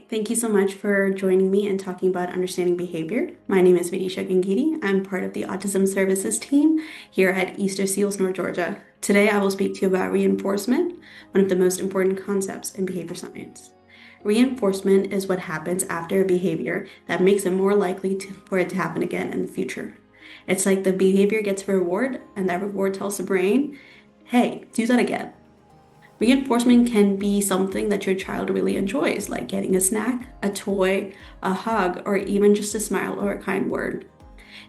Hi, thank you so much for joining me and talking about understanding behavior. My name is Vidisha. I'm part of the Autism Services team here at Easterseals North Georgia. Today I will speak to you about reinforcement, one of the most important concepts in behavior science. Reinforcement is what happens after a behavior that makes it more likely for it to happen again in the future. It's like the behavior gets a reward, and that reward tells the brain, hey, do that again. Reinforcement can be something that your child really enjoys, like getting a snack, a toy, a hug, or even just a smile or a kind word.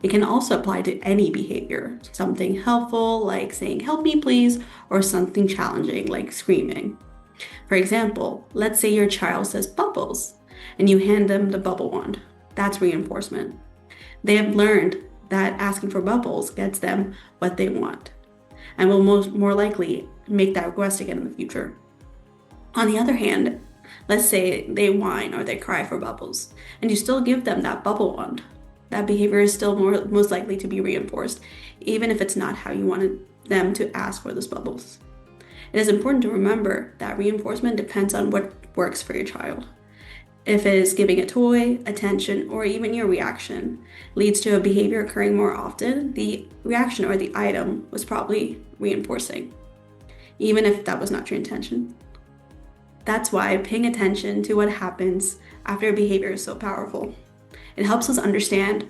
It can also apply to any behavior, something helpful like saying, help me please, or something challenging like screaming. For example, let's say your child says bubbles, and you hand them the bubble wand. That's reinforcement. They have learned that asking for bubbles gets them what they want, and will more likely make that request again in the future. On the other hand, let's say they whine or they cry for bubbles, and you still give them that bubble wand. That behavior is still most likely to be reinforced, even if it's not how you wanted them to ask for those bubbles. It is important to remember that reinforcement depends on what works for your child. If it is giving a toy, attention, or even your reaction leads to a behavior occurring more often, the reaction or the item was probably reinforcing, even if that was not your intention. That's why paying attention to what happens after a behavior is so powerful. It helps us understand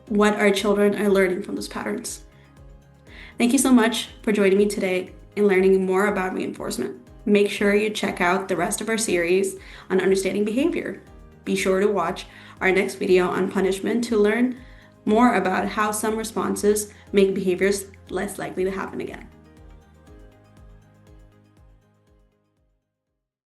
what our children are learning from those patterns. Thank you so much for joining me today in learning more about reinforcement. Make sure you check out the rest of our series on understanding behavior. Be sure to watch our next video on punishment to learn more about how some responses make behaviors less likely to happen again.